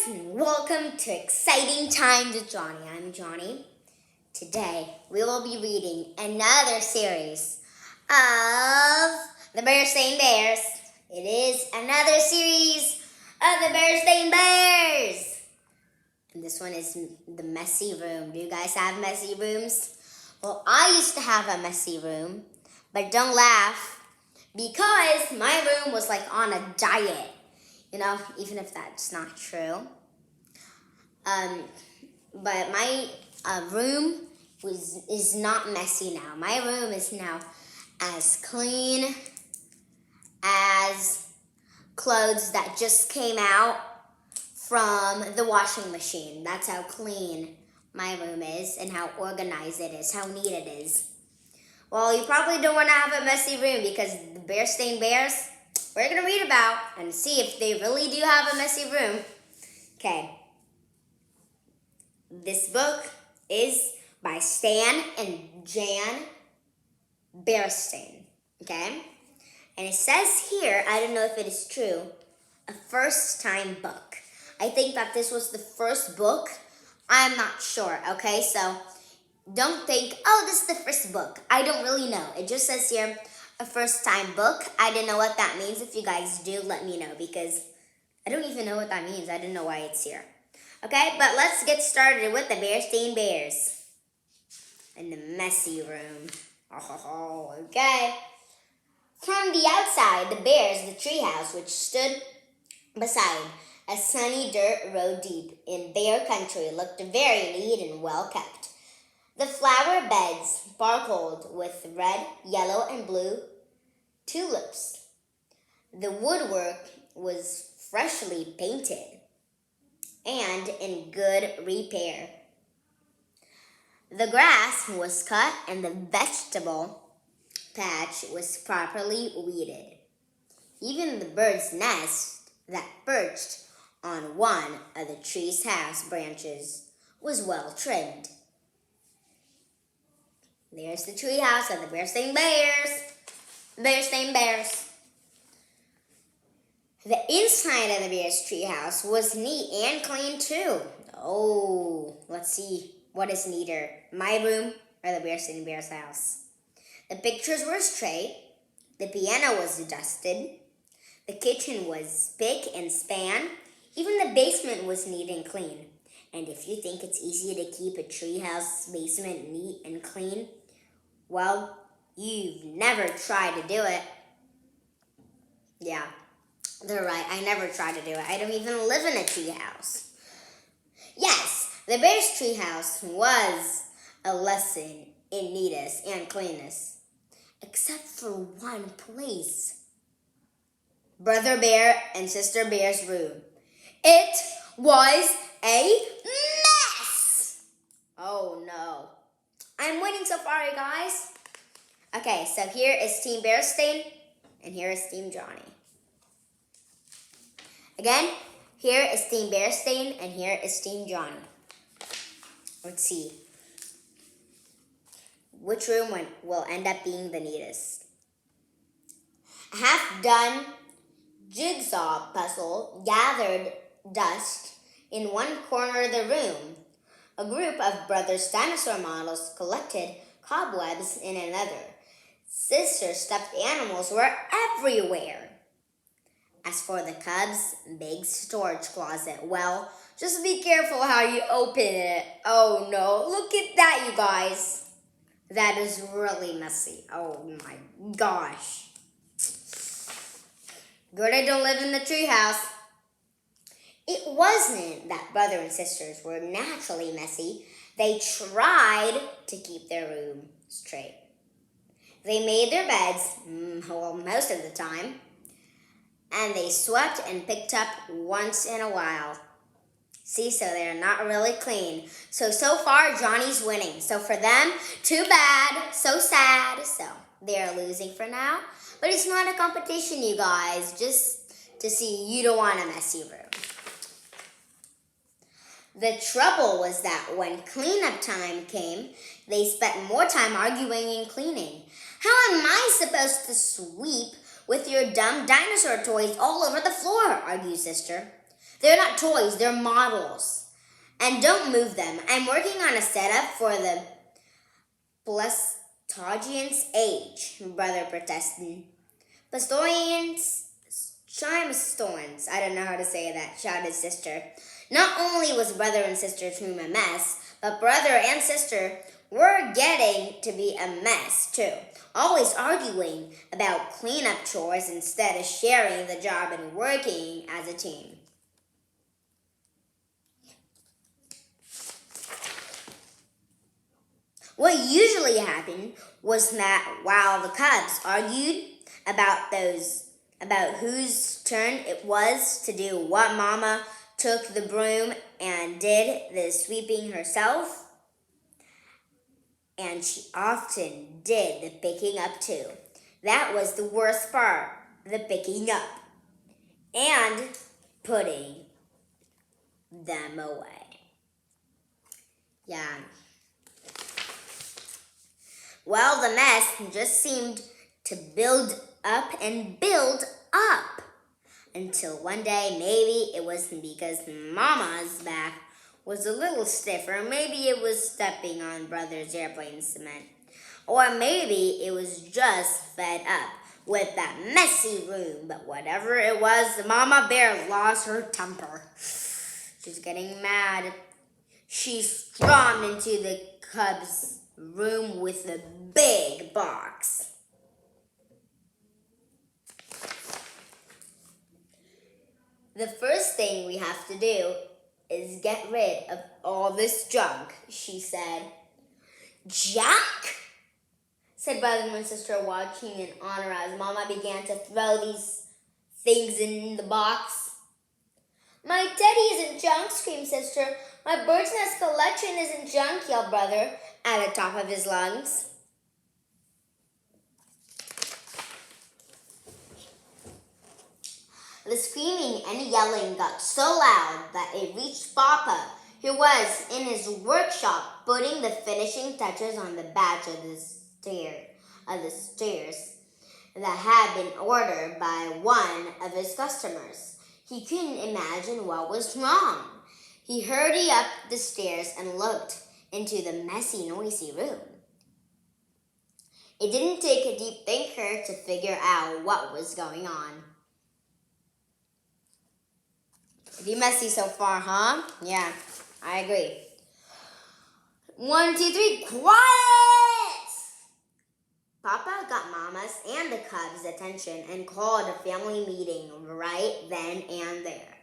Welcome to Exciting Times with Johnny. I'm Johnny. Today we will be reading another series of the Berenstain Bears. It is another series of the Berenstain Bears. And this one is the messy room. Do you guys have messy rooms? Well, I used to have a messy room, but don't laugh because my room was like on a diet. You know, even if that's not true. But my room is not messy now. My room is now as clean as clothes that just came out from the washing machine. That's how clean my room is and how organized it is, how neat it is. Well, you probably don't want to have a messy room because the Berenstain Bears, we're going to read about and see if they really do have a messy room. Okay. This book is by Stan and Jan Berenstain. Okay? And it says here, I don't know if it is true, a first-time book. I think that this was the first book. I'm not sure. Okay? So don't think, oh, this is the first book. I don't really know. It just says here, a first-time book. I don't know what that means. If you guys do, let me know because I don't even know what that means. I don't know why it's here. Okay, but let's get started with the Berenstain Bears in the messy room. Oh, okay. From the outside, the bears, the treehouse, which stood beside a sunny dirt road deep in bear country, looked very neat and well kept. The flower beds sparkled with red, yellow, and blue tulips. The woodwork was freshly painted and in good repair. The grass was cut and the vegetable patch was properly weeded. Even the bird's nest that perched on one of the tree's house branches was well trimmed. There's the tree house of the Berenstain Bears. Berenstain Bears. The inside of the bear's tree house was neat and clean too. Oh, let's see what is neater, my room or the Berenstain Bear's house. The pictures were straight. The piano was dusted. The kitchen was spick and span. Even the basement was neat and clean. And if you think it's easy to keep a treehouse basement neat and clean, well, you've never tried to do it. Yeah, they're right. I never tried to do it. I don't even live in a treehouse. Yes, the bear's treehouse was a lesson in neatness and cleanness, except for one place. Brother Bear and Sister Bear's room. It was a mess. Oh no. I'm winning so far, you guys. Okay, so here is Team Berenstain, and here is Team Johnny. Again, here is Team Berenstain, and here is Team Johnny. Let's see. Which room will end up being the neatest? A half-done jigsaw puzzle gathered dust in one corner of the room. A group of brothers' dinosaur models collected cobwebs in another. Sisters' stuffed animals were everywhere. As for the cubs' big storage closet, well, just be careful how you open it. Oh no, look at that, you guys. That is really messy. Oh my gosh. Good I don't live in the treehouse. It wasn't that brother and sisters were naturally messy. They tried to keep their room straight. They made their beds, well, most of the time, and they swept and picked up once in a while. See, so they're not really clean. So far, Johnny's winning. So for them, too bad, so sad. So they're losing for now. But it's not a competition, you guys, just to see you don't want a messy room. The trouble was that when cleanup time came, they spent more time arguing and cleaning. How am I supposed to sweep with your dumb dinosaur toys all over the floor? Argued Sister. They're not toys, they're models. And don't move them. I'm working on a setup for the Plastogian's age, brother protested. Pastorians, Chimestorns, I don't know how to say that, shouted sister. Not only was brother and sister's room a mess, but brother and sister were getting to be a mess too, always arguing about cleanup chores instead of sharing the job and working as a team. What usually happened was that while the cubs argued about whose turn it was to do what, Mama took the broom and did the sweeping herself, and she often did the picking up too. That was the worst part, the picking up and putting them away. Yeah. Well, the mess just seemed to build up and build up until one day, maybe it was because Mama's back was a little stiff, or maybe it was stepping on Brother's airplane cement, or maybe it was just fed up with that messy room. But whatever it was, Mama Bear lost her temper. She's getting mad. She stormed into the cubs' room with a big box. The first thing we have to do is get rid of all this junk, she said. Junk? Said brother and sister, watching in honor as Mama began to throw these things in the box. My teddy isn't junk, screamed sister. My bird's nest collection isn't junk, yelled brother at the top of his lungs. The screaming and yelling got so loud that it reached Papa, who was in his workshop putting the finishing touches on the batch of the stairs that had been ordered by one of his customers. He couldn't imagine what was wrong. He hurried up the stairs and looked into the messy, noisy room. It didn't take a deep thinker to figure out what was going on. Pretty messy so far, huh? Yeah, I agree. 1, 2, 3, quiet! Papa got Mama's and the cubs' attention and called a family meeting right then and there.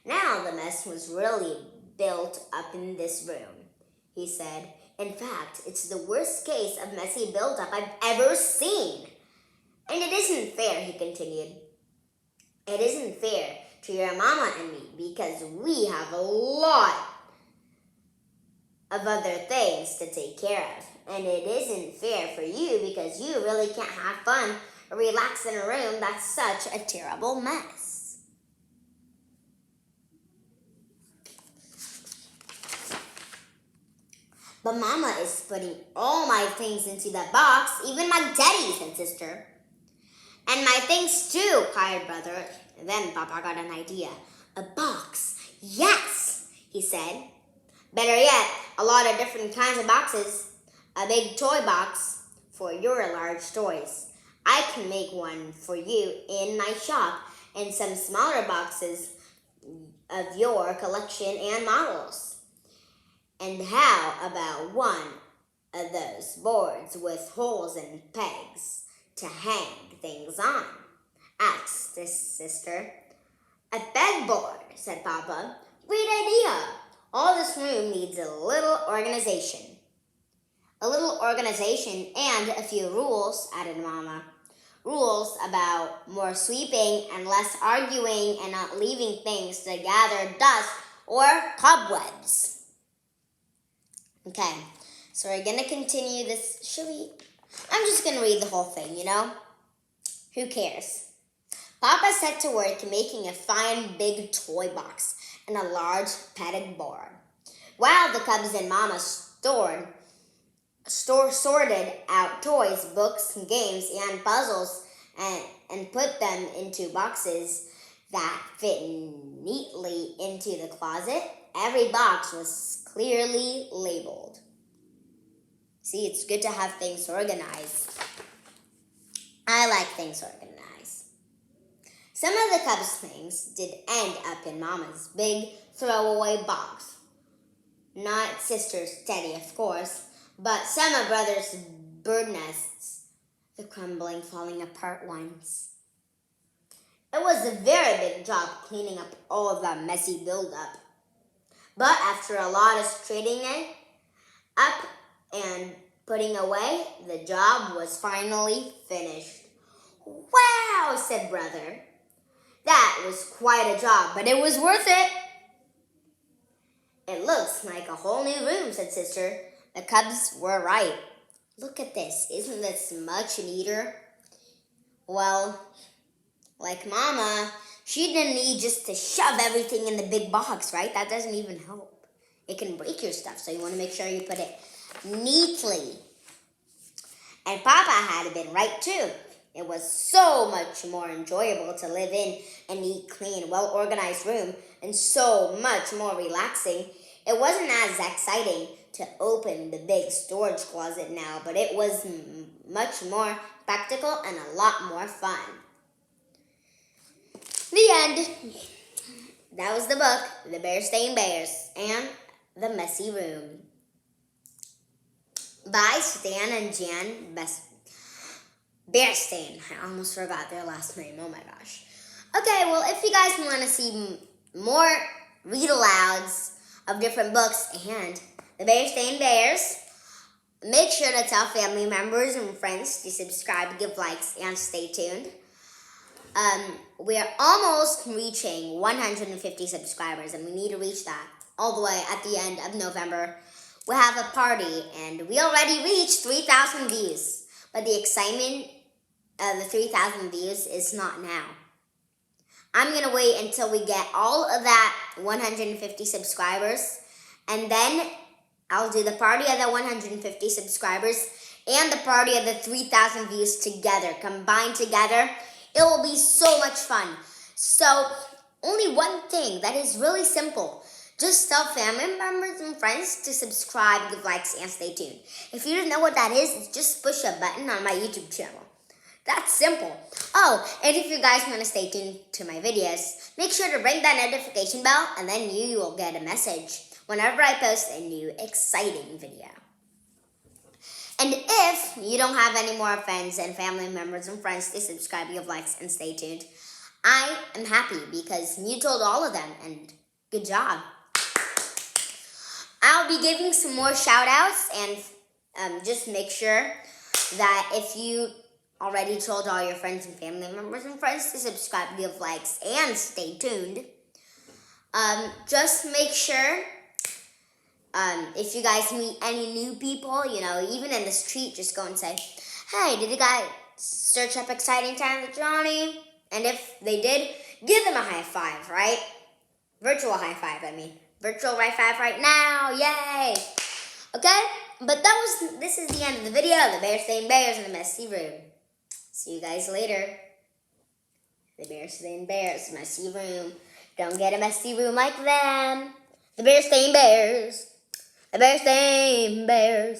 Now the mess was really built up in this room, he said. In fact, it's the worst case of messy buildup I've ever seen. And it isn't fair, he continued. It isn't fair to your Mama and me because we have a lot of other things to take care of. And it isn't fair for you because you really can't have fun or relax in a room that's such a terrible mess. But Mama is putting all my things into that box, even my teddy, said sister. And my things too, cried brother. And then Papa got an idea. A box. Yes, he said. Better yet, a lot of different kinds of boxes. A big toy box for your large toys. I can make one for you in my shop, and some smaller boxes of your collection and models. And how about one of those boards with holes and pegs to hang things on? Asked his sister. A pegboard, said Papa. Great idea. All this room needs a little organization. A little organization and a few rules, added Mama. Rules about more sweeping and less arguing and not leaving things to gather dust or cobwebs. Okay, so we're going to continue this. I'm just going to read the whole thing, Who cares? Papa set to work making a fine big toy box and a large padded board, while the cubs and Mama sorted out toys, books, games, and puzzles and put them into boxes that fit neatly into the closet. Every box was clearly labeled. See, it's good to have things organized. I like things organized. Some of the Cubs' things did end up in Mama's big throwaway box. Not Sister's Teddy, of course, but some of Brother's bird nests, the crumbling, falling apart ones. It was a very big job cleaning up all of that messy buildup. But after a lot of straightening it up and putting away, the job was finally finished. Wow, said Brother. That was quite a job, but it was worth it. It looks like a whole new room, said Sister. The Cubs were right. Look at this. Isn't this much neater? Well, like Mama, she didn't need just to shove everything in the big box, right? That doesn't even help. It can break your stuff, so you want to make sure you put it neatly. And Papa had been right too. It was so much more enjoyable to live in a neat, clean, well-organized room, and so much more relaxing. It wasn't as exciting to open the big storage closet now, but it was much more practical and a lot more fun. The end. That was the book, The Berenstain Bears and the Messy Room, by Stan and Jan BERENSTAIN. I almost forgot their last name. Oh my gosh. Okay, well, if you guys want to see more read-alouds of different books and the Berenstain Bears, make sure to tell family members and friends to subscribe, give likes, and stay tuned. We're almost reaching 150 subscribers, and we need to reach that all the way at the end of November. We have a party, and we already reached 3,000 views. But the excitement of the 3,000 views is not now. I'm going to wait until we get all of that 150 subscribers, and then I'll do the party of the 150 subscribers and the party of the 3,000 views together, combined together. It will be so much fun. So, only one thing that is really simple. Just tell family members and friends to subscribe, give likes, and stay tuned. If you don't know what that is, just push a button on my YouTube channel. That's simple. Oh, and if you guys want to stay tuned to my videos, make sure to ring that notification bell, and then you will get a message whenever I post a new exciting video. And if you don't have any more friends and family members and friends to subscribe, give likes, and stay tuned, I am happy because you told all of them, and good job. I'll be giving some more shout outs, and just make sure that if you already told all your friends and family members and friends to subscribe, give likes, and stay tuned, just make sure, if you guys meet any new people, even in the street, just go and say, hey, did you guys search up Exciting Time with Johnny? And if they did, give them a high five, right? Virtual high five, I mean. Virtual high five right now, yay! Okay, but this is the end of the video, the Berenstain Bears in the Messy Room. See you guys later. The Berenstain Bears, messy room. Don't get a messy room like them. The Berenstain Bears. The Berenstain Bears.